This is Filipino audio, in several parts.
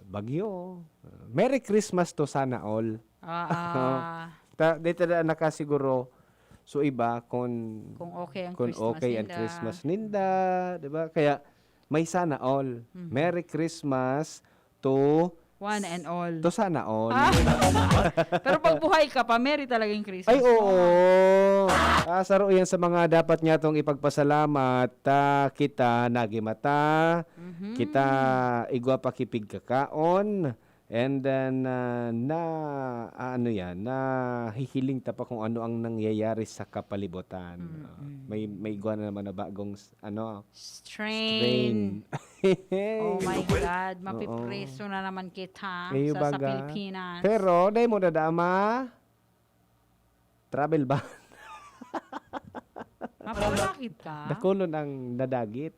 bagyo. Merry Christmas to sana all. Dito na nakasiguro so iba kung okay ang kung Christmas okay ang nila. Christmas ninda, 'di ba? Kaya may sana all. Merry Christmas to One and all. to sana all. Pero pag buhay ka pa, merry talagang Christmas. Ay, oo. Saro yan sa mga dapat niya itong ipagpasalamat. Kita nagimata, kita igwa pakipig kakaon, and then hihiling ta pa kung ano ang nangyayari sa kapalibutan. May igwa na naman na bagong Strain. Oh my God, Oo. mapipreso na naman kita Ngayon sa baga. Pilipinas. Pero, dahil mo nadama, travel ban. Mapalakit ka? Dakulon ang nadagit.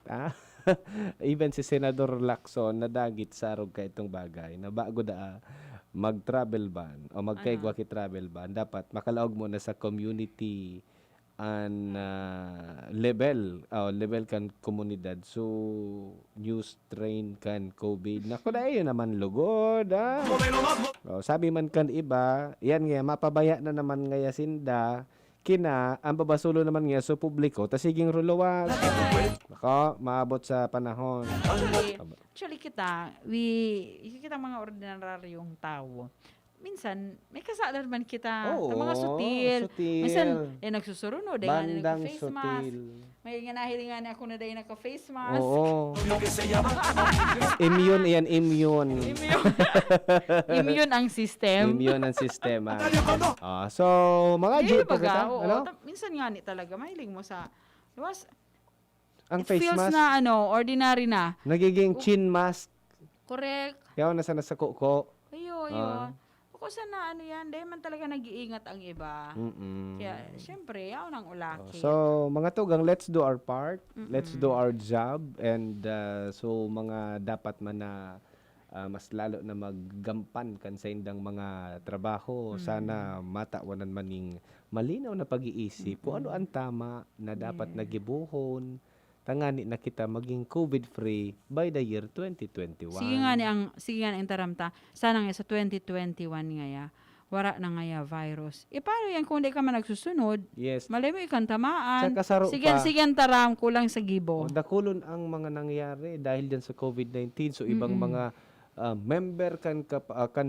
Even si Senador Lacson nadagit sa arog ka itong bagay na bago mag-travel ban o magkaigwa ki travel ban, dapat makalaog mo na sa community and level kan komunidad. So, new strain kan COVID. Naku, dahil naman lugod. Sabi man kan iba, yan nga, mapabaya na naman nga sinda, kina, ang babasulo naman nga sa publiko, tasiging ruluwag. Ako, maabot sa panahon. Actually kita mga ordinaryong tao. Minsan, may kasalanan man kita Oo, sa mga sutil. sutil. Minsan, nagsusurunod, Bandang naka-face mask. sutil. May nga nahilingan ako na dahil naka-face mask. Oo. Immune yan, immune. Immune ang system. Immune ang sistema. So, mga Hindi jeep pa kita. baga, Ano? minsan nga ni talaga, mahiling mo sa, Ang it face feels mask, na ordinary na. nagiging chin mask. Correct. Yaw na sana sa kuko. Ayun. Ako sana yan, dahil man talaga nag-iingat ang iba. Mm-mm. Kaya, syempre, yaw nang ulaki. So, mga tugang, let's do our part. Let's do our job. And so, mga dapat man na mas lalo na maggampan kan sa indang mga trabaho. Sana matawanan maning malinaw na pag-iisip kung ano ang tama na dapat nagibuhon. Tangani na kita maging COVID-free by the year 2021. Sige nga ang taramta. Sana nga sa 2021 nga ya, wala na nga ya virus. Paano yan kung di ka man nagsusunod? Yes. Malay mo ikang tamaan. Tsaka saro pa. Sigan taram, kulang sa gibo. Dakulon ang mga nangyari dahil dyan sa COVID-19. So, ibang mga member kan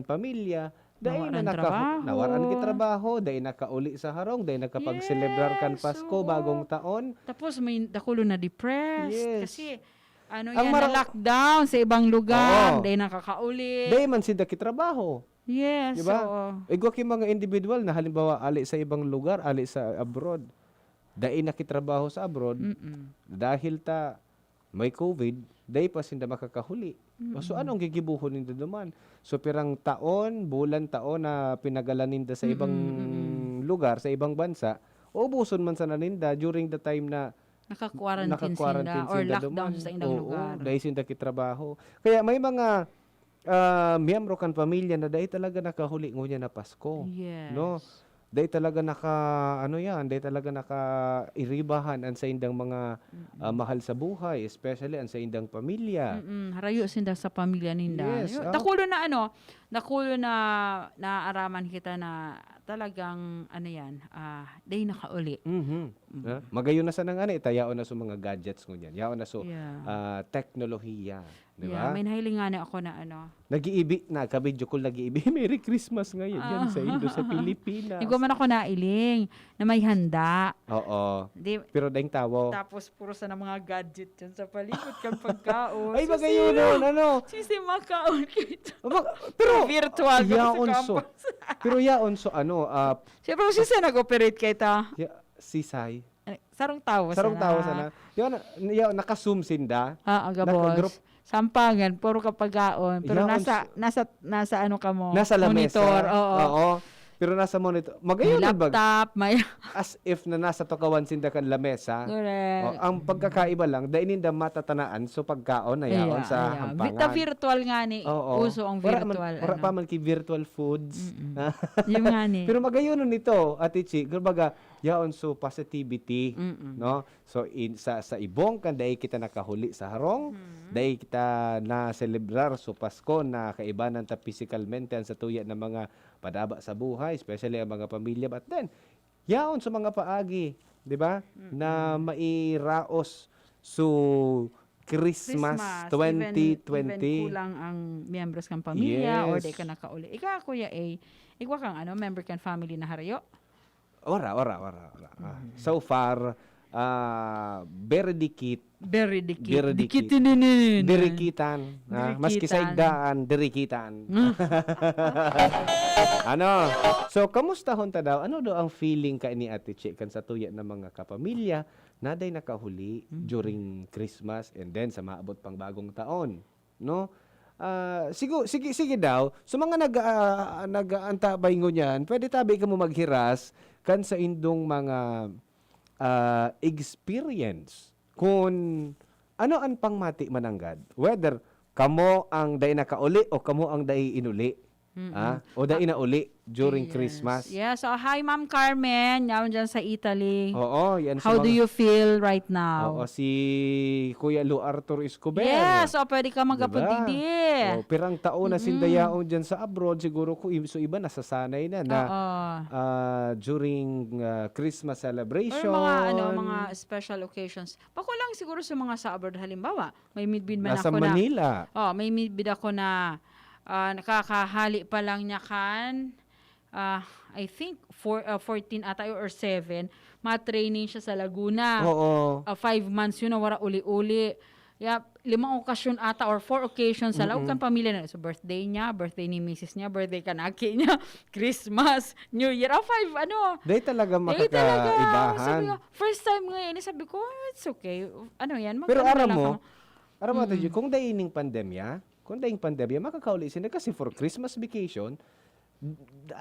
pamilya, dahil na nawaran ki trabaho, dahil nakauli sa harong, dahil nakapag-celebrar kan Pasko, bagong taon. Tapos may dakulo na depressed. Yes. Kasi lockdown sa ibang lugar, dahil nakakauli. Dahil man sila kitrabaho. Yes. Diba? Oo. Igwa ki mga individual na halimbawa ali sa ibang lugar, ali sa abroad. Dahil nakitrabaho sa abroad, dahil may COVID, dahil pa sinda makakahuli. So, anong gigibuhon ninda naman? So, pirang bulan taon na pinagalan ninda sa ibang lugar, sa ibang bansa, ubuson man sa naninda during the time na naka-quarantine sinda or lockdown sa indang lugar. Dahil sinda kitrabaho. Kaya may mga miyembro kan pamilya na dahil talaga nakahuli ngunya na Pasko. Yes. No? Dahil talaga dahil talaga naka-iribahan ang sa indang mga mahal sa buhay, especially ang sa indang pamilya. Harayo sinda sa pamilya ninda. Yes, Nakulo na naaraman kita na talagang day nakauli. Magayon na sa nang tayaon na sa mga gadgets ngunyan. Yaon na so teknolohiya, di ba? Yeah, may nahilingan ako na Nag-iibi na kabidyo ko nag-iibi. Merry Christmas ngayon yan sa Indo sa Pilipinas. Hindi man ako nailing na may handa. Oo. Pero daing tawo. Tapos puro sa mga gadget dyan sa palibot kang pagkaon. Ay, magayon nun, Sisi makaon kita. Pero virtual yaon so. Pero yaon so siyempre sisi nag-operate kay ta. Sisay. Sarong tawo sana. Yaon naka-zoom sinda. Aga boss. Sampangan, puro kapagaon. Pero nasa ano ka mo? Nasa lamesa. Monitor. Oo. Pero nasa monitor. Magayon may laptop, may... As if na nasa tokawan sinda kan lamesa. Correct. Ang pagkakaiba lang, dahil ninda matatanaan so pagkaon na yaon sa hampangan. Virtual nga ni. Uso ang virtual. Wala pa man ki virtual foods. Yung nga ni. Pero magayon nito, Ate Chi, kumbaga, yaon so positivity, no? So sa ibong kan dai kita nakahuli sa harong, dai kita na celebrar so Pasko na kaibanan ta physicalmente sa tuya ng mga padaba sa buhay, especially ang mga pamilya, but then yaon sa mga paagi, di ba? Na mairaos so Christmas even 2020. kulang ang miyembros kang pamilya or Yes. di ka nakauli. Ika, Kuya A, ikaw kang member kang family na harayo? Ora. So far, very dikit, Very dikit. Very dikit. Dikitinin. dirikitan, maski sa Dirikitan. igdaan, dirikitan. Ano? So, kamusta honta daw? Ano daw ang feeling ka ni Ate Che kan sa tuya ng mga kapamilya na day nakahuli during Christmas and then sa maabot pang bagong taon, no? Sige daw. So mga nag-aantabay ngo niyan, pwede tabi ka mo maghiras kan sa indong mga experience kung ano ang pangmati mananggad, whether kamo ang day nakauli o kamo ang day inuli, o day inauli during Yes. Christmas. Yeah, so hi Ma'am Carmen, yaon dyan sa Italy. Oo, yan sa How do mga- you feel right now? Oo, si Kuya Lu Arthur Escobar. Yes, so pwede ka Diba? magapagdidi. Oh, pirang taon na sindayaon dyan sa abroad, siguro ko so iba nasasanay na Oo. during Christmas celebration. Or mga special occasions. Pako lang siguro sa mga sa abroad halimbawa, may midbid man Nasa ako Manila. na may midbid ako na nakakahali pa lang niya kan I think 14 ata or 7 ma-training siya sa Laguna. Oo. 5 months yun na wala uli-uli. Yeah, 5 okasyon ata or 4 occasions sa laog kan pamilya na. So birthday niya, birthday ni Mrs. niya, birthday kanaki niya, Christmas, New Year. 5 Day talaga Eh, talaga. makakaibahan. Sabi ko, first time ngayon, sabi ko, it's okay. Ano yan? Pero magkano aram lang mo, ako. Ate Ju, kung daining pandemya, makakauli sila kasi for Christmas vacation,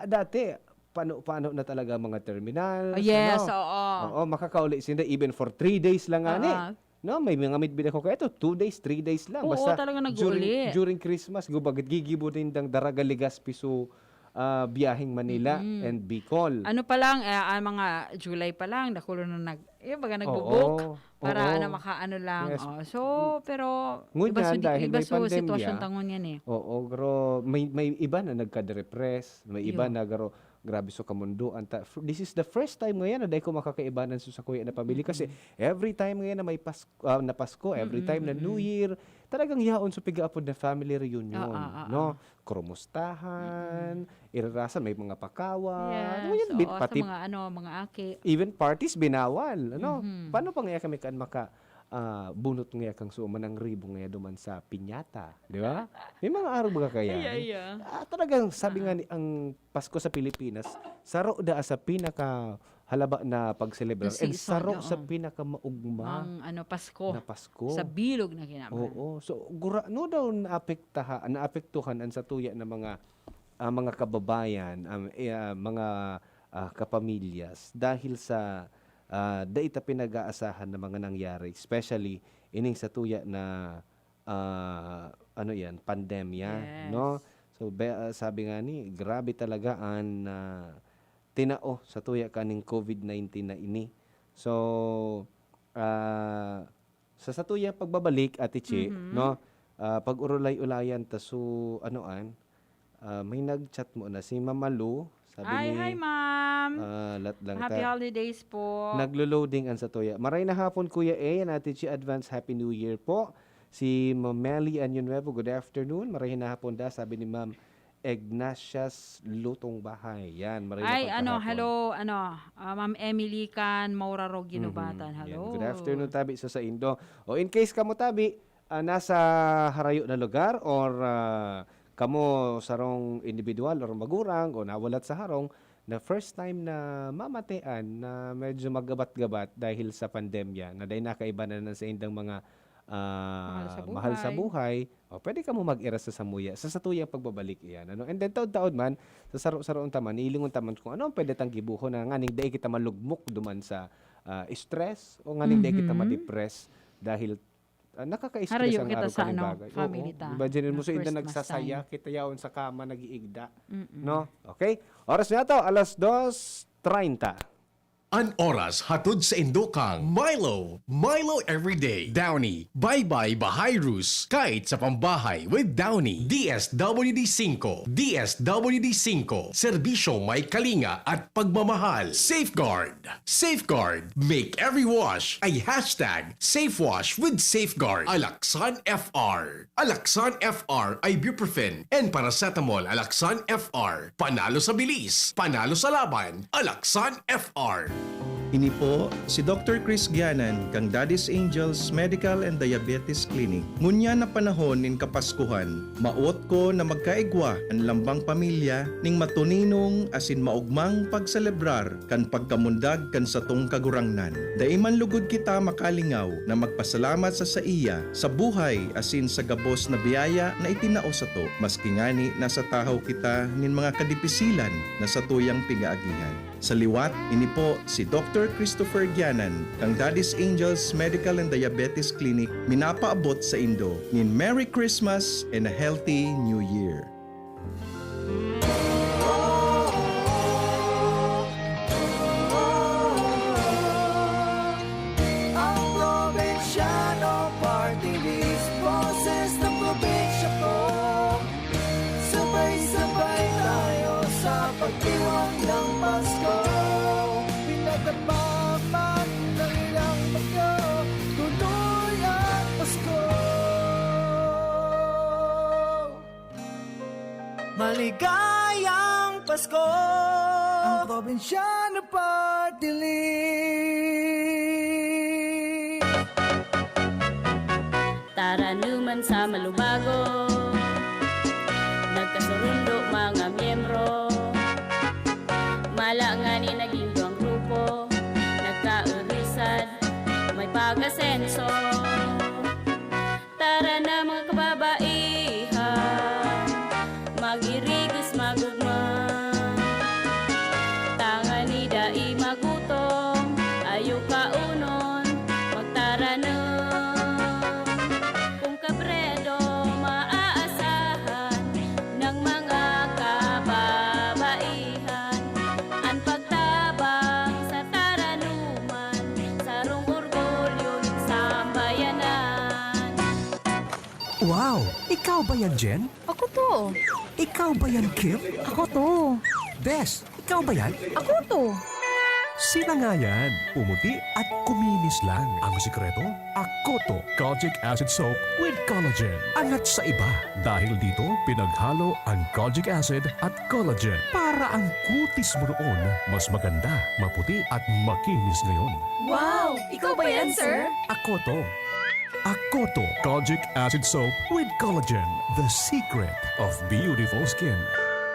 dati, paano na talaga mga terminal. Yes, ano? oo. Oo, makakauli sila even for 3 days lang Oo. ani. No, may mga midbid ako kaya ito, 2 days, 3 days lang. Oo, Basta talaga nag-uuli. during Christmas, gubagit gigibo din dang Daragaligas piso biyaheng Manila and Bicol. Ano pa lang, mga July pa lang, nakulo na baga nagbo-book para oo. makaano lang. Yes. So, pero Ngunyan, dahil iba may so pandemya, sitwasyon tangon yan eh. Oo, pero may iba na nagka-depress, may iba na grabe so kamundo. This is the first time ngayon na dahil ko makakaibanan sa kuya na pamilya kasi every time ngayon na may Pasko, every time na New Year, talagang yaon sa pigaapod na family reunion, no? Kumustahan, irarasa may mga pakawan, ano yan, Yes, oo, pati sa mga aki. even parties binawal, ano? Paano pa nga kami kan bunot nga kang suman ng ribo nga duman sa pinyata, di ba? May mga araw ba kaya? Talagang sabi nga ni ang Pasko sa Pilipinas, saro da sa pinaka halaba na pagselebrar and Season, saro oo. sa pinaka maugma Ang Pasko. na Pasko. Sa bilog na kinaman. Oo. So no daw naapektuhan ang sa tuya ng mga kababayan, mga kapamilyas dahil sa daita pinag-aasahan na mga nangyari, especially ining sa tuya na pandemya, Yes. no? So sabi nga ni, grabe talaga ang tinao sa tuya kaning COVID-19 na ini. So sa tuya pagbabalik Ate Che, no? Pag urulay-ulayan ta so may nag-chat mo na si Mamalu, sabi ni Hi ma'am. lat lang Happy ta. holidays po. Naglo-loading ang sa tuya. Maray na hapon Kuya A, and Ate Chi, advance Happy New Year po. Si Ma'am Melly Anyon Nuevo, good afternoon. Maray na hapon da, sabi ni Ma'am Ignatius Lutong Bahay. Yan, maray na pagkahapon. hello, Ma'am Emily Can, Maura Rog Ginubatan. Yan, Hello. good afternoon tabi sa Indo. O in case kamo tabi, nasa harayo na lugar or kamo sarong individual or magurang o nawalat sa harong, na first time na mamatean na medyo magabat-gabat dahil sa pandemya na dahil nakaibanan na sa indang mga mahal sa buhay, pwede ka mo mag-ira sa samuya sa satuyang pagbabalik iyan, ano? And then taod-taod man sa saro-saroon taman ilingon taman kung ano ang pwede tang gibuho na nganing day kita malugmok duman sa stress o nganing day kita ma-depress dahil nakaka-stress Harayo ang kita araw sa kaning bagay. family ta. Imagine mo na sa inda Christmas nagsasaya, time. kita yaon sa kama nagiigda. No? Okay? Oras na to, alas 2:30. An oras hatod sa Indokang Milo. Milo everyday. Downy. Bye-bye Bahayrus. Kahit sa pambahay with Downy. DSWD5. DSWD5. Serbisyo may kalinga at pagmamahal. Safeguard. Safeguard. Make every wash ay hashtag SafeWash with Safeguard. Alaksan FR. Alaksan FR ay ibuprofen and paracetamol. Alaksan FR. Panalo sa bilis. Panalo sa laban. Alaksan FR. Ini po si Dr. Chris Gianan kang Daddy's Angels Medical and Diabetes Clinic. Ngunya na panahon nin Kapaskuhan, maot ko na magkaigwa ang lambang pamilya ning matuninong asin maugmang pagselebrar kan pagkamundag kan satong kagurangnan. Daiman lugod kita makalingaw na magpasalamat sa iya sa buhay asin sa gabos na biyaya na itinao sa to. Maski ngani nasa tahaw kita nin mga kadipisilan na sa tuyang pigaagihan. Sa liwat, ini po si Dr. Christopher Gianan, kang Daddy's Angels Medical and Diabetes Clinic, minapaabot sa Indo. Nin Merry Christmas and a Healthy New Year. Ang probinsyano party list, boses ng probinsya ko. Sabay-sabay tayo sa pagdiwang ng Pasko. Pinagdapaman ng ilang bagyo, tuloy ang Pasko. Maligayang Pasko! Ang probinsyano party list. Tara naman sa Malubago, nagkasurundo mga miyembro. Malangani naging duwang grupo, nagkaurisan, may pag-asenso. Tara na mga kababaihan, mag-irigos magugma. Tangan ni dai magutom, ayaw kaunon, magtara na. Kung kabredo maaasahan ng mga kababaihan, ang pagtabang sa taranuman, sarong orgulyo ng sambayanan. Wow! Ikaw ba yan, Jen? Ako to. Ikaw ba yan, Kim? Ako to. Bes, ikaw ba yan? Ako to. Sila nga yan. Pumuti at kuminis lang. Ang sikreto? Akoto Kojic Acid Soap with Collagen. Angat sa iba. Dahil dito, pinaghalo ang Kojic Acid at Collagen para ang kutis mo noon mas maganda, maputi at makinis ngayon. Wow! Ikaw ba yan, sir? Akoto. Akoto Kojic Acid Soap with Collagen. The secret of beautiful skin.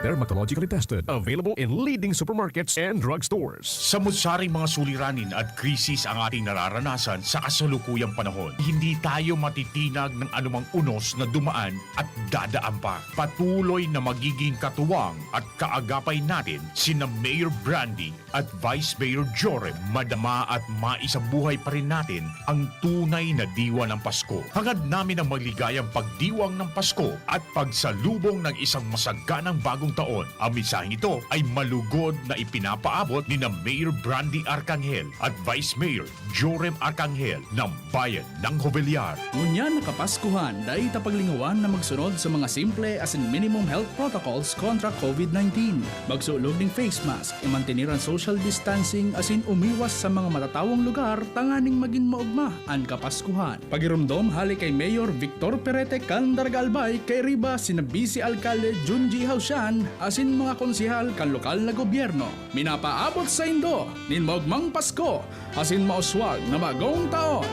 Dermatologically tested. Available in leading supermarkets and drugstores. Samot-saring mga suliranin at krisis ang ating nararanasan sa kasalukuyang panahon. Hindi tayo matitinag ng anumang unos na dumaan at dadaan pa. Patuloy na magiging katuwang at kaagapay natin sina Mayor Brandy at Vice Mayor Jorem. Madama at maisabuhay pa rin natin ang tunay na diwa ng Pasko. Hangad namin ang maligayang pagdiwang ng Pasko at pagsalubong ng isang masaganang bagong taon. Ang mensaheng ito ay malugod na ipinapaabot ni na Mayor Brandy Arcangel at Vice Mayor Jorem Arcangel ng Bayan ng Jovellar. Ngunyan nakapaskuhan, dahil tapaglingawan na magsunod sa mga simple as in minimum health protocols kontra COVID-19. Magsulog ng face mask, imantinir ang social distancing as in umiwas sa mga matatawang lugar tanganing maging maugma ang kapaskuhan. Pagirumdom hali kay Mayor Victor Perete Candargalbay kay Riba sina Vice Alcalde Junji Hausyan asin mga konsihal kan lokal na gobyerno. Minapaabot sa Indo, nin maugmang Pasko, asin mauswag na bagong taon.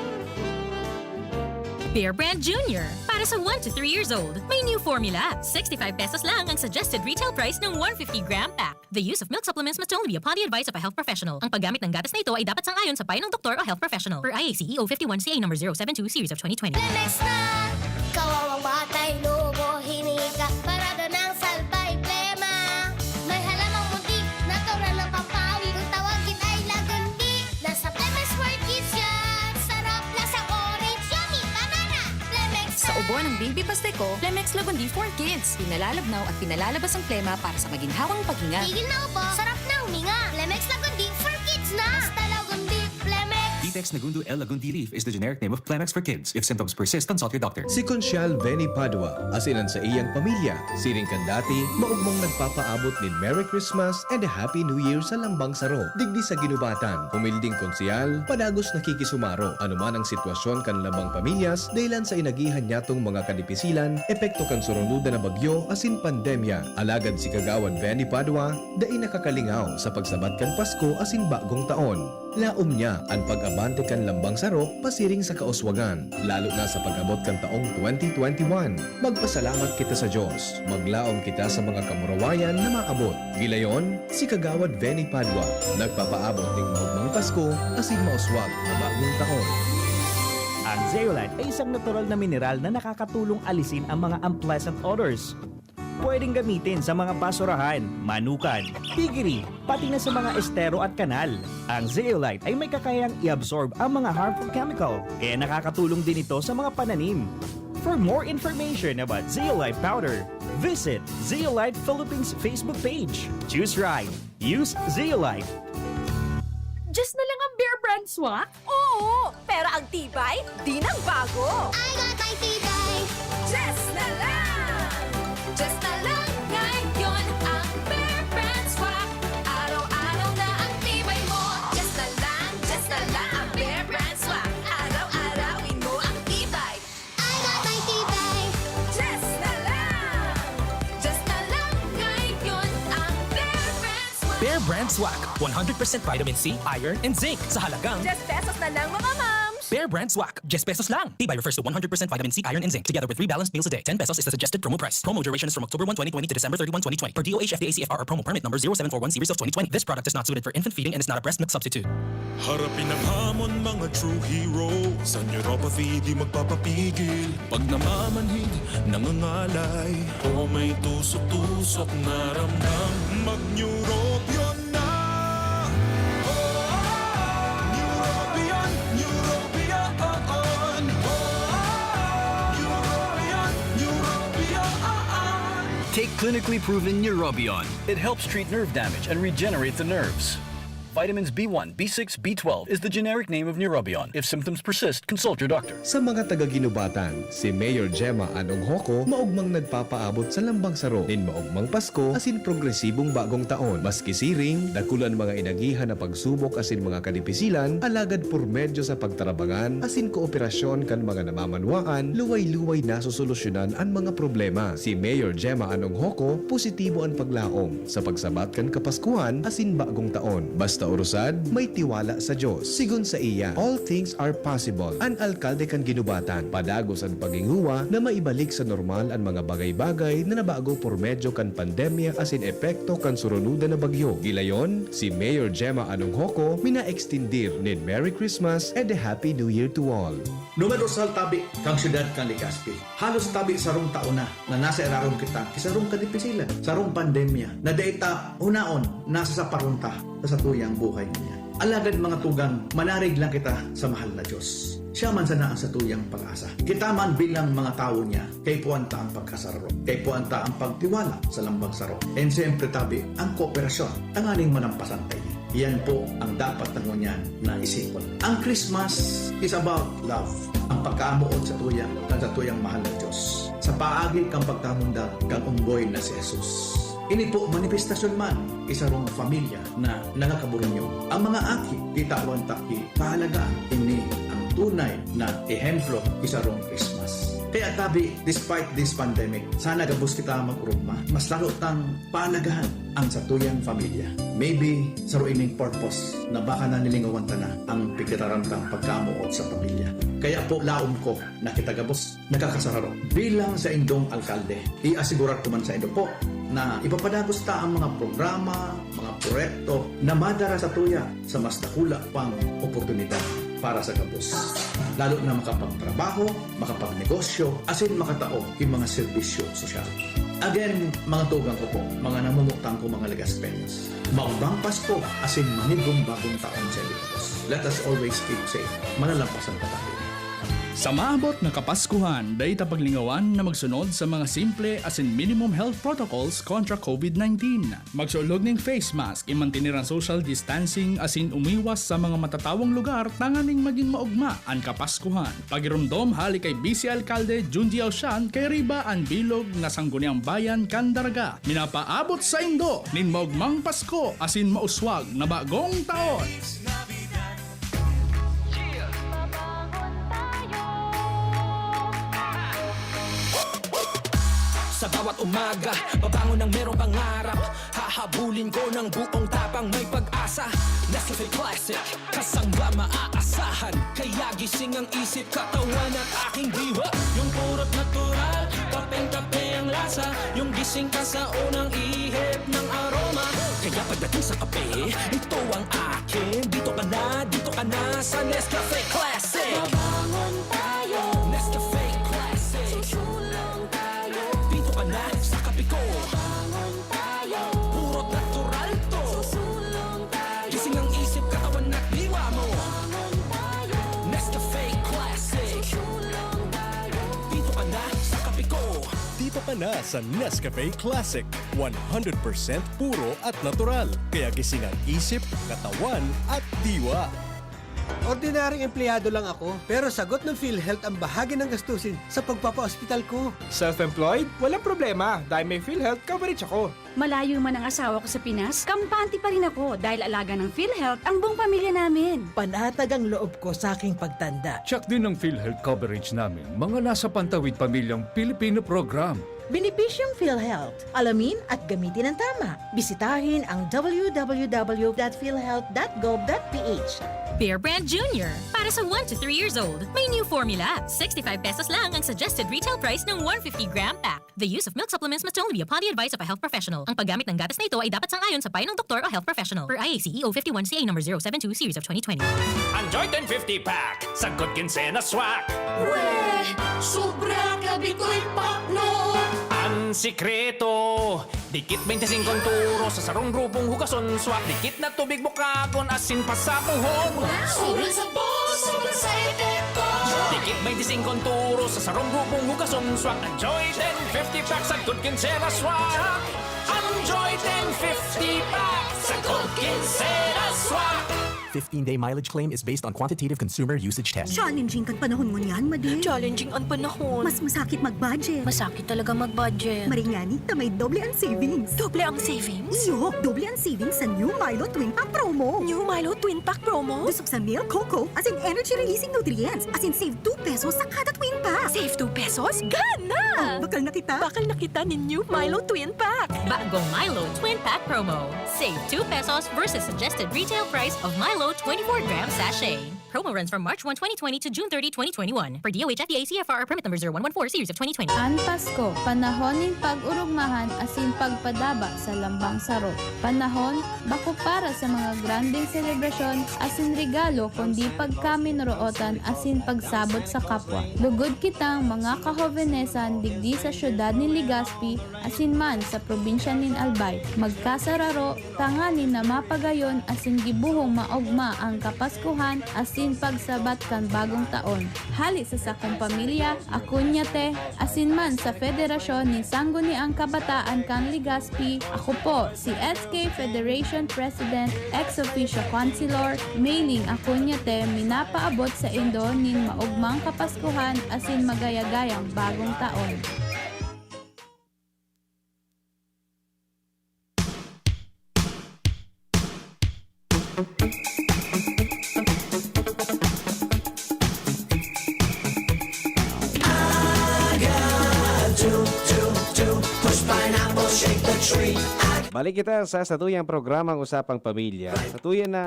Bear Brand Jr. Para sa 1 to 3 years old, may new formula. 65 pesos lang ang suggested retail price ng 150-gram pack. The use of milk supplements must only be upon the advice of a health professional. Ang paggamit ng gatas na ito ay dapat sang-ayon sa payo ng doktor o health professional. Per IACEO 51CA number 072 series of 2020. Lemex na! Kawawang batay, lobo, hinika, parada ng salbay, plema. May halamang muntik, natural ng papawi, kung tawagin ay lagandi. Nasa Lemex for Kids yan! Sarap, lasang orange, yummy, banana! Lemex na! Sa ubo ng Baby Pasteco, Lemex Lagundi for Kids. Pinalalabnaw at pinalalabas ang plema para sa maginhawang paghinga. Tigil na upo, sarap na huminga. Lemex Lagundi for Kids na! Basta Lagundi, Plemex! Vitex Nagundu L. Lagundi Leaf is the generic name of Plemex for kids. If symptoms persist, consult your doctor. Si Consial Benny Padua, asinan sa iyang pamilya, siring kan dati, maugmong nagpapaabot ni Merry Christmas and a Happy New Year sa Lambang Saro. Digdi sa ginubatan, humilding konsyal, padagos nakikisumaro. Anuman ang sitwasyon kan lambang pamilyas, dahilan sa inagihan niyatong mga kadipisilan, epekto kan surunuda na bagyo asin pandemya. Alagad si Kagawad Benny Padua, dai nakakalingaw sa pagsabat kan Pasko asin bagong taon. Laom niya ang pag-abante kan Lambang Saro pasiring sa kauswagan, lalo na sa pag-abot kan taong 2021. Magpasalamat kita sa Diyos, maglaom kita sa mga kamurawayan na maabot. Gilayon, si Kagawad Benny Padua, nagpapaabot ng magmang Pasko asin mauswag na bagong taon. Ang zeolite ay isang natural na mineral na nakakatulong alisin ang mga unpleasant odors. Pwedeng gamitin sa mga basurahan, manukan, piggery, pati na sa mga estero at kanal. Ang zeolite ay may kakayang i-absorb ang mga harmful chemical, kaya nakakatulong din ito sa mga pananim. For more information about zeolite powder, visit Zeolite Philippines Facebook page. Choose right. Use zeolite. Just na lang ang Bear Brand swak? Oo, pero ang tibay, di nang bago. I got my tibay! Just na lang! Just na lang ngayon ang Bear Brand swak. Araw-araw na ang tibay mo. Just na lang ang Bear Brand swak. Araw-arawin mo ang tibay. I got my tibay! Just na lang ngayon ang Bear Brand swak. Bear Brand Swak, 100% vitamin C, iron, and zinc sa halagang Just pesos na lang mga moms. Bear Brand Swak. Just pesos lang. Tibay refers to 100% vitamin C, iron, and zinc together with 3 balanced meals a day. 10 pesos is the suggested promo price. Promo duration is from October 1, 2020 to December 31, 2020. Per DOH FDA CFR or promo permit number 0741 series of 2020. This product is not suited for infant feeding and is not a breast milk substitute. Harapin ang hamon mga true hero. Sa neuropathy di magpapapigil. Pag namamanhid, nangangalay, o may tusok-tusok na ramdam, mag-neurobion na. Neurobion, Neurobion. Take clinically proven Neurobion. It helps treat nerve damage and regenerate the nerves. Vitamins B1, B6, B12 is the generic name of Neurobion. If symptoms persist, consult your doctor. Sa mga taga-ginubatan, si Mayor Gemma Anonghoko maugmang nagpapaabot sa Lambang Saro din maugmang Pasko asin progresibong bagong taon. Maski siring, dakulan mga inagihan na pagsubok asin mga kadipisilan, alagad por medyo sa pagtarabangan asin kooperasyon kan mga namamanwaan, luway-luway na sosolusyonan ang mga problema. Si Mayor Gemma Anonghoko, positibo ang paglaom sa pagsabat kan Kapaskuhan asin bagong taon. Basta urusad, may tiwala sa Diyos. Sigun sa iya, all things are possible. Ang alkalde kan ginubatan, padagos ang paghinguwa na maibalik sa normal ang mga bagay-bagay na nabago por medyo kan pandemya asin epekto kan surunuda na bagyo. Gilayon, si Mayor Gemma Anonghoko mina-extindir nin Merry Christmas and a Happy New Year to all. Numerosal tabi kang syudad kang Legazpi. Halos tabi sarong taon na nasa irarong kita kisarong kadipisilan, sarong pandemya na data unaon nasa sa parunta sa tuyang buhay niya. Alagad mga tugang, manarig lang kita sa mahal na Diyos. Siya man sana ang sa tuyang pag-asa. Kita man bilang mga tao niya, kay puwanta ang pagkasararo, kay puwanta ang pagtiwala sa Lambang Saro. And siyempre tabi, ang kooperasyon, tanganing manampasan tayo. Yan po ang dapat tangunyan na isipon. Ang Christmas is about love. Ang pagkaamuot sa tuyang mahal na Diyos. Sa paagi kang pagtamundang kang unggoy na si Jesus. Ini po manifestasyon man isarong pamilya na nangakaburan nyo. Ang mga aki, kitawan taki, kahalagaan. Ini ang tunay na ehemplo isarong Christmas. Kaya tabi, despite this pandemic, sana gabos kita mag-urugma. Mas lalo tang pahalagahan ang satuyang pamilya. Maybe sa ruining purpose na baka nanilingawan ta na ang pigkatarantang pagkamuot sa pamilya. Kaya po laom ko na kita gabos nakakasararo. Bilang sa indong alkalde, iasigurar ko man sa indo po na ipapadagos ta ang mga programa, mga proyekto na madara sa tuya sa mas nakula pang oportunidad para sa gabos. Lalo na makapagtrabaho, makapagnegosyo, asin makatao yung mga serbisyo sosyal. Again, mga tugang ko po, mga namumutang ko mga Legazpeños. Maubang Pasko, asin manigong bagong taon sa Ilocos. Let us always keep safe. Manalampasan pa tayo. Sa maabot na Kapaskuhan, day tapaglingawan na magsunod sa mga simple as in minimum health protocols kontra COVID-19. Magsulog ng face mask, imantinir ang social distancing as in umiwas sa mga matatawang lugar tanganing maging maugma ang Kapaskuhan. Pagirumdom hali kay Vice Alcalde Junji Ausyan kay Riba ang bilog na sangguniang bayan Candaraga. Minapaabot sa Indo nin maugmang Pasko as in mauswag na bagong taon. Sa bawat umaga, babangon ng merong pangarap. Hahabulin ko ng buong tapang may pag-asa. Nescafe Classic, kasangga maaasahan. Kaya gising ang isip, katawan at aking diwa. Yung purot natural, kapeng-kape ang lasa. Yung gising ka sa unang ihip ng aroma. Kaya pagdating sa kape, ito ang akin. Dito ka na sa Nescafe Classic. Babangon tayo, Nescafe Classic. Susulong tayo, dito ka na sa kape ko. Babangon tayo, purot natural to. Susulong tayo, gising ang isip, katawan at diwa mo. Babangon tayo, Nescafe Classic. Susulong tayo, dito ka na sa kape ko. Dito ka na sa Nescafe Classic. 100% puro at natural. Kaya gising ang isip, katawan at diwa. Ordinaryong empleyado lang ako, pero sagot ng PhilHealth ang bahagi ng gastusin sa pagpapa-ospital ko. Self-employed? Walang problema dahil may PhilHealth coverage ako. Malayo man ang asawa ko sa Pinas, kampante pa rin ako dahil alaga ng PhilHealth ang buong pamilya namin. Panatag ang loob ko sa aking pagtanda. Check din ang PhilHealth coverage namin, mga nasa pantawid pamilyang Pilipino program. Benepisyong PhilHealth. Alamin at gamitin ang tama. Bisitahin ang www.philhealth.gov.ph. Bear Brand Junior. Para sa 1 to 3 years old, may new formula. 65 pesos lang ang suggested retail price ng 150-gram pack. The use of milk supplements must only be upon the advice of a health professional. Ang paggamit ng gatas na ito ay dapat sangayon sa payo ng doktor o health professional. Per IAC EO 51CA number 072 series of 2020. Enjoy 1050 pack, sagot kinsena swak. Weh, sobra gabi ko'y pakno. Ang sikreto, dikit 25 turo sa sarong grupong hugason swak. Dikit na tubig bukakon asin pa sa puhon. Sobrang sabos, sobrang sa epekto. Dikit 25 turo sa sarong grupong hugason swak. Enjoy 1050 pack sa good kinsena swak. Enjoy 1050 pack sa good kinsena swak. 15-day mileage claim is based on quantitative consumer usage test. Challenging kang panahon mo niyan, Madi. Challenging ang panahon. Mas masakit mag-budget. Masakit talaga mag-budget. Maringani na may doble ang savings. Doble ang savings? Iyo, doble ang savings sa New Milo Twin Pack Promo. New Milo Twin Pack Promo? Busog sa milk, cocoa, as in energy-releasing nutrients. As in save 2 pesos sa kada twin pack. Save 2 pesos? Gana! Bakal na kita. Bakal na kita ni New Milo Twin Pack. Bagong Milo Twin Pack Promo. Save 2 pesos versus suggested retail price of Milo 24-gram sachet. Promo runs from March 1, 2020 to June 30, 2021. Per DOH FDA CFR permit number 0114 series of 2020. Ang Pasko, panahon ng pag-urugmahan asin pagpadaba sa lambang sarot. Panahon, bako para sa mga granding selebrasyon asin regalo kundi pagkami norootan asin pagsabot sa kapwa. Lugod kitang mga kahovenesan digdi sa syudad ni Legazpi asin man sa probinsya nin Albay. Magkasararo, tanganin na mapagayon asin gibuhong maogma ang Kapaskuhan asin pagsabat kan bagong taon. Hali sa sakong pamilya, akunyate, asin man sa federasyon ni Sangguniang Kabataan kan Legazpi, ako po si SK Federation President, ex-officio councilor, mailing akunyate, minapaabot sa Indo nin maugmang Kapaskuhan asin magayagayang bagong taon. Balik kita sa satuyang programang Usapang Pamilya. Satuyan na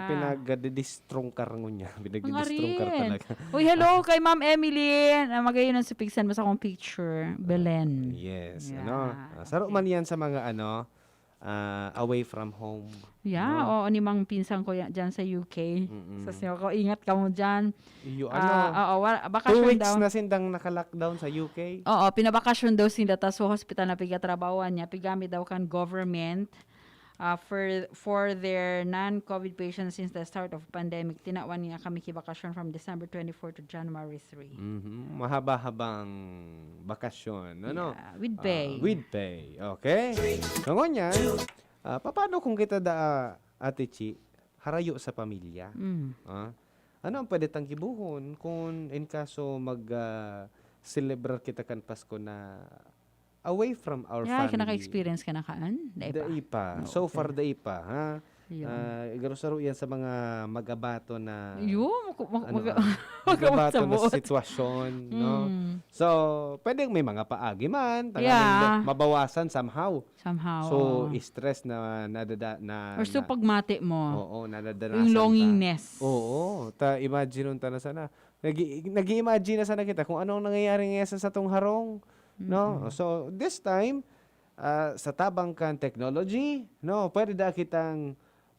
pinagdidistrongkar ngunya. Pinagdidistrongkar talaga. Uy, hello kay Ma'am Emily. Magayon ang supigsan mo sa akong picture. Belen. Yes. Saro man yan sa mga away from home. Yeah, oo, ni mang pinsan ko dyan sa UK. Sa sinyo ko, ingat ka mo dyan. Bakasyon 2 weeks daw. Na sindang naka-lockdown sa UK. Oo, pinabakasyon daw sinda ta sa hospital na pigatrabawan niya. Pigami daw kan government. for their non-COVID patients since the start of pandemic. Tinawan niya kami kibakasyon from December 24 to January 3. Mahaba-habang bakasyon. Ano? Yeah, with pay. With pay. Okay? So, ngunyan, paano kung kita Ate Chi, harayo sa pamilya? Ano ang pwede tang gibuhon kung in kaso mag-celebrar kita kan Pasko na away from our Yeah, family? naka-experience ka na kaan? Dai pa. No, So okay. far, dai pa. Ha? Yun. Igaro-saro yan sa mga mag-abato na Mag-abot sa mag-abato na buot. sitwasyon. No? So, pwedeng may mga paagi man. Yeah. Mabawasan somehow. Somehow. So, oo. stress na Or so pagmati mo. Oo, nadadanasan Yung ta. longingness. Oo. Imagine nun ta na sana. Nag-i-imagine na sana kita kung anong nangyayari ngayon sa tong harong. No? So, this time, sa tabang kan technology, no, pwede da kitang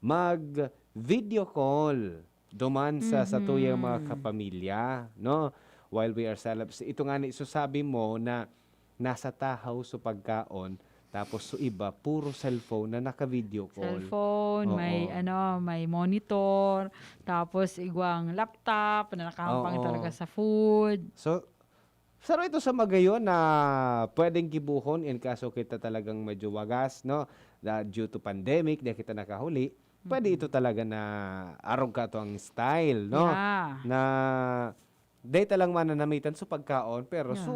mag-video call duman sa tuyang mga kapamilya, no? While we are celebrating. Ito nga ni sabi mo na nasa tahaw so pagkaon, tapos so iba puro cellphone na naka-video call. Cellphone, Oo. may monitor, tapos igwang laptop na nakahampang Oo. talaga sa food. So, saro ito sa magayon na pwedeng kibuhon in kaso kita talagang medyo wagas, no? Due to pandemic, di kita nakahuli. Pwede ito talaga na arog ka to ang style, no? Yeah. Na data lang mananamitan sa pagkaon, pero Yeah. so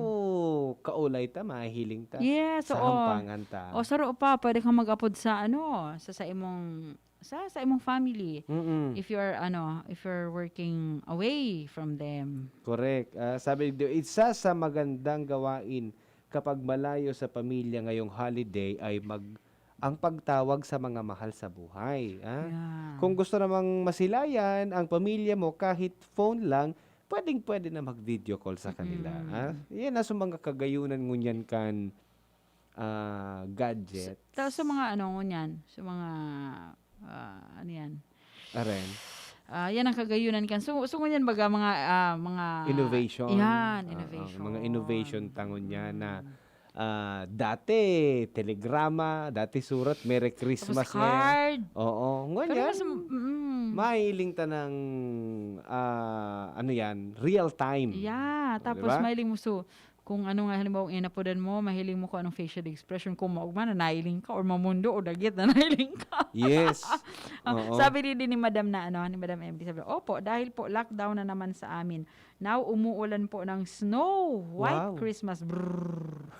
kaulay ta, mahiling ta. Yes, sa oo. hampangan ta. O saro pa, pwede kang mag-upload sa sa imong family. If you're working away from them. Correct. Sabi dito, isa sa magandang gawain kapag malayo sa pamilya ngayong holiday ay ang pagtawag sa mga mahal sa buhay. Yeah. Kung gusto namang masilayan ang pamilya mo kahit phone lang, pwede na mag-video call sa kanila. Yan na sa mga kagayunan ngunyan kan gadget. Tapos sa mga ngunyan, sa mga ano yan? Aren. Yan ang kagayunan kan. So ngunyan baga mga Innovation. Yan, innovation. Mga innovation tangon niya na dati telegrama, dati surat, Merry Christmas Tapos card. Oo. Pero Ngunyan, mas, mahiling ta ng real time. yeah, tapos diba? mahiling mo kung ano nga halimbawa ang inapodan mo, mahiling mo kung anong facial expression, kung maugma na nailing ka or mamundo o dagit na nailing ka. Yes. Oo. Sabi din ni Madam ni Madam Emily, sabi, opo, dahil po lockdown na naman sa amin. Now, umuulan po ng snow. White Wow. Christmas. Brrrr.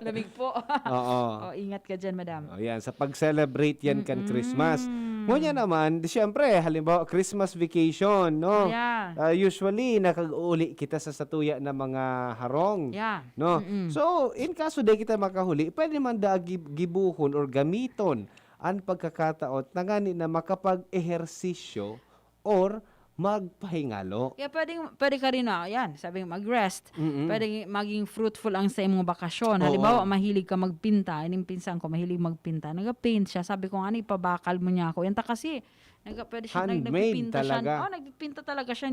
Lamig po. Oo. O, ingat ka dyan, Madam. O yan, sa pag-celebrate yan kan Christmas. Ngunyan naman, siyempre, halimbawa, Christmas vacation, no? Yeah. Usually, nakag-uli kita sa satuya na mga harong. Yeah. No? So, in kaso di kita makahuli, pwede man da gibuhon or gamiton ang pagkakataot na gani na makapag-ehersisyo or magpahingalo. Yeah, pwede ka rin sabi mag-rest. Pwede maging fruitful ang sa imong bakasyon. Halimbawa, mahilig ka magpinta. Ining pinsan ko, mahilig magpinta. Nag-paint siya. Sabi ko, ipabakal mo niya ako. Yan ta kasi, pwede siya, Handmade nagpipinta talaga. siya. Nagpipinta talaga siya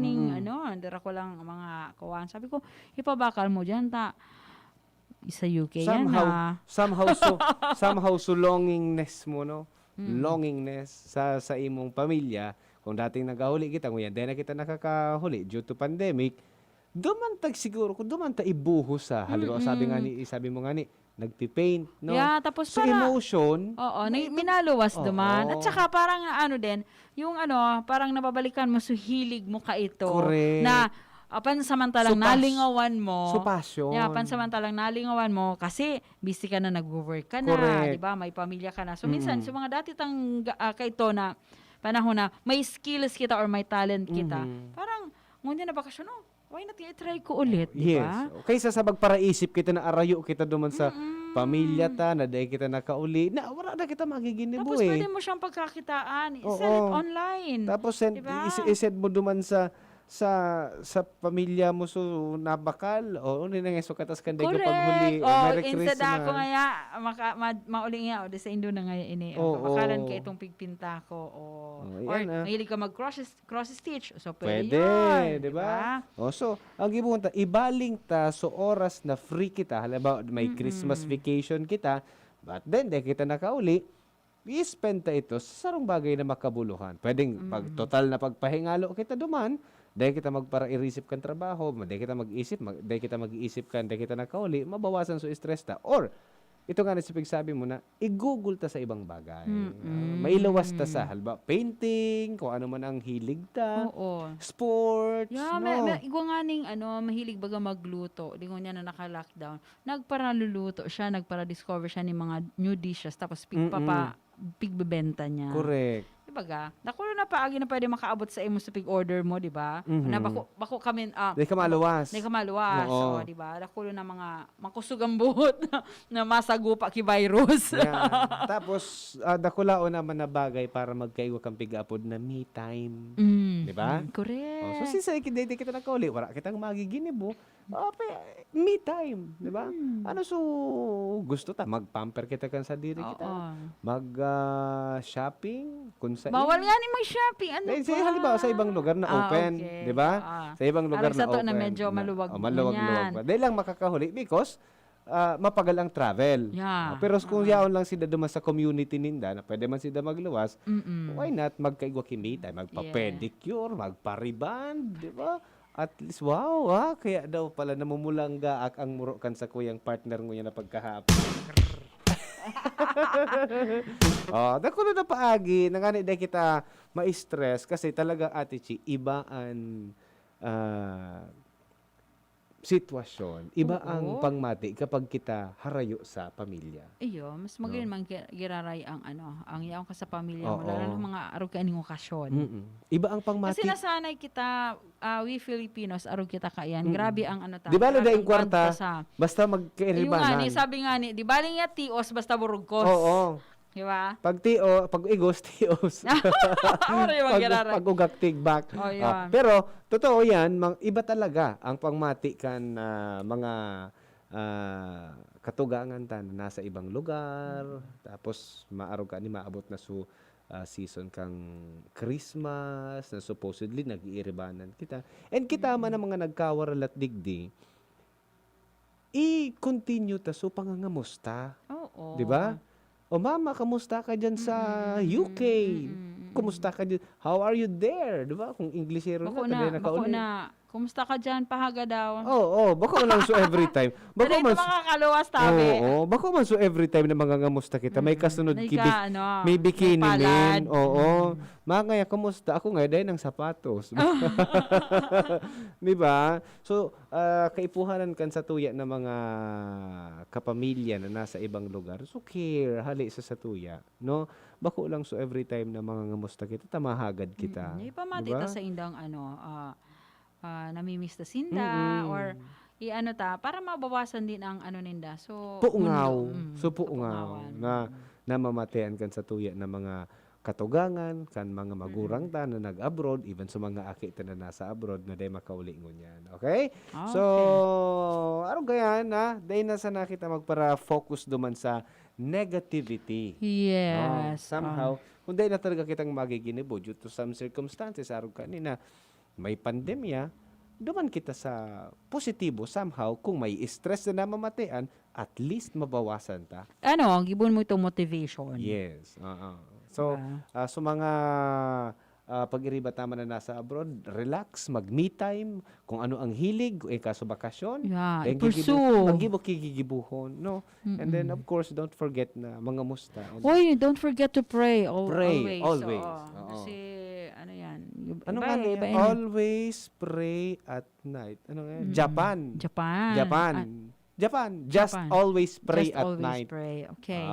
dira ko lang mga kawan. Sabi ko, ipabakal mo dyan ta. Sa UK yan somehow so longingness mo, no? Longingness sa imong pamilya. Kung dating nagahuli kita, ngayon din na kita nakakahuli due to pandemic, dumantag siguro, kung dumantag ibuhos halimbawa sabi mo nga ni, nagpipaint, no? Yeah, tapos so emotion, oo, minaluwas duman. At saka parang yung parang nababalikan mo, hilig mo ka ito. Correct. Na pansamantalang nalingawan mo. So passion. Yeah, pansamantalang nalingawan mo kasi busy ka na, nag-work ka na, Correct. di ba? May pamilya ka na. So minsan, sa mga dati tang kaito na panahon na may skills kita or may talent kita, parang ngunyan na bakasyon, why not i-try ko ulit, di ba? Yes. Kaysa sa magparaisip kita na arayo kita duman sa pamilya ta, na dahil kita nakauli, na wala na kita magiginibo Tapos pwede mo siyang pagkakitaan, sell it online. Tapos diba? isend mo duman sa pamilya mo so nabakal o ni nga so katas kanday ko paghuli Merry instead Christmas. ako nga mauli nga sa indo na nga ini bakalan ka itong pigpinta ko or mahilig ka mag cross stitch so pwede yun, di ba? So ang gibuhon ta ibaling ta so oras na free kita halimbawa may Christmas vacation kita but then di kita nakauli i-spend ta ito sa sarong bagay na makabuluhan. Pwedeng pag total na pagpahingalo kita duman, dahil kita magpara i-receive kan trabaho, dahil kita mag-isip, dahil kita mag-iisip kan, dahil kita nakauli, mabawasan so stress ta. Or, ito nga nasipig sabi mo na, i-google ta sa ibang bagay. Mailawas ta sa, halba, painting, kung ano man ang hilig ta, sports, Yeah, no? igwa nga ning mahilig baga magluto. Di ko niya na naka-lockdown. Nagpara-luluto siya, nagpara-discover siya ng mga new dishes, tapos pigbebenta niya. Correct. Dibaga, nakulo na paagi na pwede makaabot sa imo sa pig-order mo, di ba? Na bako kami, Di ka maluwas. Di ka maluwas. Oo. So, di ba? Nakulo na mga makusog ang buhot na masagupa ki virus. Yan. Tapos, dakulao naman na bagay para magkaigo kang pig-apod na me time. Di ba? Correct. So, since hindi kita nakauli, wala kitang magiginib, me time. Di ba? Ano so, gusto ta, magpamper kita kan sa diri kita. Mag-shopping, kung sa Bawal nga ni mag-shopping. Ano ba? Halimbawa, sa ibang lugar na open. Okay. Di ba? Sa ibang lugar Alam sa na to open. na medyo maluwag maluwag pa. Dahil lang makakahuli because mapagal ang travel. Yeah. Pero kung yaon lang sila duman sa community ninda, na pwede man sila magluwas, why not magkaigwa kimita, magpa-pedicure, magpa-reband, di ba? At least, wow, kaya daw pala namumulangga ang muro kan sa kuyang partner mo yan na pagkahapon. Dako na paagi, nangani dahil kita ma-stress kasi talaga Ate Chi, iba ang sitwasyon, iba ang pangmati kapag kita harayo sa pamilya. Iyo, mas magayon man giraray ang ang yaong ka sa pamilya mo, Oo. lalo ng mga arog kaning okasyon. Iba ang pangmati. Kasi nasanay kita, we Filipinos, arog kita kayan. Grabe ang ta. Di ba na grabe daing ang kwarta, banta sa- basta Yung magkairibanan. nga ni, sabi nga ni, di ba niya tios basta burugkos. Oo. Di ba? Pag igos, tios. Ano yung giraray? Pag ugak, tigbak. Oh, yun. Pero, totoo yan, iba talaga ang pangmati kan mga katugangan ta na nasa ibang lugar. Tapos, maarog ka ni maabot na season kang Christmas na supposedly nag-iiribanan kita. And kita man ang mga nagkawaral at digdi, i-continue ta so pangangamusta. Oo. Di ba? O mama, kamusta ka dyan sa UK? Kumusta ka dyan? How are you there? Di ba? Kung Englishero Bako na, na, bako na. Kumusta ka dyan? Pahaga daw. Bako lang so every time. Dali ito makakaluwas tabi. Bako man so every time na mangangamusta kita. May kasunod may bikini may palad. nin. Mga kumusta? Ako nga, dahil ng sapatos. Di ba? So, kaipuhanan kan sa tuya ng mga kapamilya na nasa ibang lugar. So, care, hali sa tuya. No? Bako lang so every time na mangangamusta kita, tamahagad kita. Ipamati Diba? ta sa indang namimiss ta sinda or para mabawasan din ang ninda. So puungaw. mundo. So puungaw na namamatayan kan sa tuya ng mga katugangan kan mga magurang ta na nag-abroad, even sa mga aki ta na nasa abroad na day makauli ngunyan. Okay? So ano gayan na day na sana kita magpara focus duman sa negativity. Yes. Somehow kung day na talaga kitang magiginibo due to some circumstances arog kanina may pandemya, duman kita sa positibo somehow. Kung may stress na namamatayan, at least mabawasan ta. Gibon mo itong motivation. Yes. So, so mga pag-iriba tama na nasa abroad, relax, mag-me time, kung ano ang hilig, kung kaso bakasyon. Yeah, pursue. Kigibuhon, no? And then, of course, don't forget na mga musta. Don't forget to pray. Pray, always. Kasi, yan. Ano nga always pray at night. Ano nga? Japan. Just always pray Just at always night. Pray. Okay.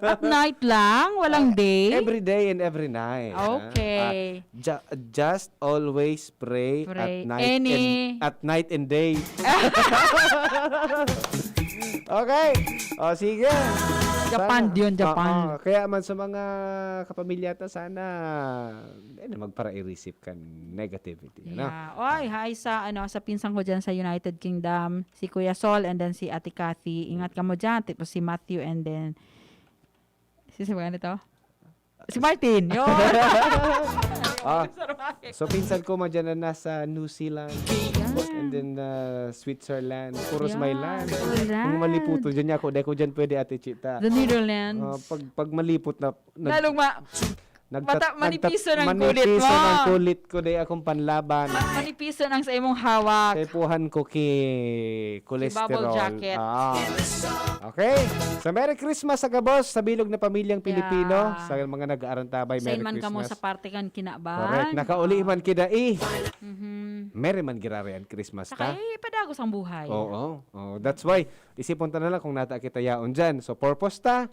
At night lang? Walang day? Every day and every night. Okay. Just always pray at night at night and day. Okay. Sige. Japan yun, Japan. Kaya man sa mga kapamilya ta sana magpara i-receive kan negativity. Yeah. Hi sa pinsang ko dyan sa United Kingdom, si Kuya Sol and then si Ate Cathy. Ingat ka mo dyan. Tapos si Matthew and then si Martin. Yun. Ah, so pinsan ko man dyan na nasa New Zealand and then Switzerland. Puros may land. Kung maliputo dyan ako, dahil ko dyan pwede Ate Chita. The Netherlands. Pag malipot na... Lalong manipiso ng kulit mo. Manipiso ng kulit ko dahil akong panlaban. Manipiso ng sa imong hawak. Tepuhan ko ki cholesterol. bubble jacket. Okay. So Merry Christmas sa Gabos, sa bilog na pamilyang Pilipino, sa mga nag-aarantabay, Sa Merry man ka mo Christmas. sa parte kan kinabang. Correct. Nakauli man kidai. Merry man girari ang Christmas ta. Sakay padagos ang buhay. Oo. That's why isipon ta na lang kung nata kita yaon dyan. So purpose ta,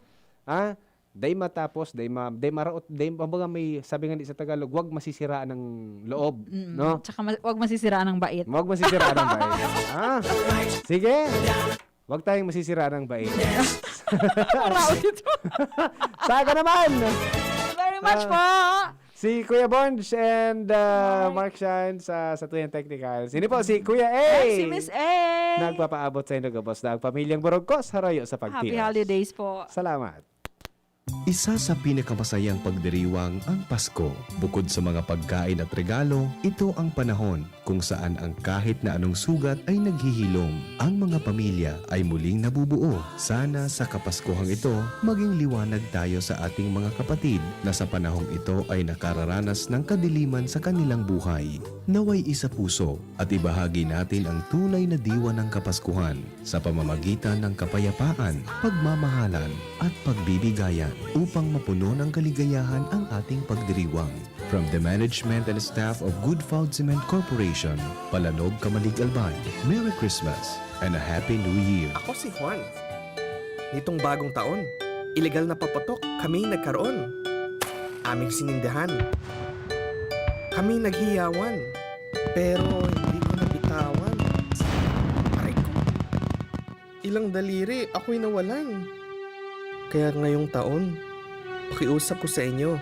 day matapos, day maraot, day mga may sabi nga sa Tagalog, wag masisiraan ng loob, no? Tsaka wag masisiraan ng bait. Wag masisiraan ng bait. Sige. Wag tayong masisiraan ng bait. Saka naman. Very much po. Si Kuya Bonj and Mark Shine sa Tuyang Technical. Sino po? Si Kuya A. Si Miss A. Nagpapaabot sa inyo, Gabos, na ang pamilyang Burugkos, harayo sa Happy pagtiwas. holidays po. Salamat. Isa sa pinakamasayang pagdiriwang ang Pasko. Bukod sa mga pagkain at regalo, ito ang panahon kung saan ang kahit na anong sugat ay naghihilom. Ang mga pamilya ay muling nabubuo. Sana sa Kapaskuhang ito, maging liwanag tayo sa ating mga kapatid na sa panahong ito ay nakararanas ng kadiliman sa kanilang buhay. Naway isa puso at ibahagi natin ang tunay na diwa ng Kapaskuhan sa pamamagitan ng kapayapaan, pagmamahalan at pagbibigayan upang mapuno ng kaligayahan ang ating pagdiriwang. From the management and staff of Good Food Cement Corporation, Palanog, Kamalig, Albay, Merry Christmas and a Happy New Year. Ako si Juan. Nitong bagong taon, ilegal na papatok kami nagkaroon. Aming sinindahan. Kami naghiyawan. Pero hindi ko nabitawan. Aray ko. Ilang daliri ako'y nawalan. Kaya ngayong taon, pakiusap ko sa inyo,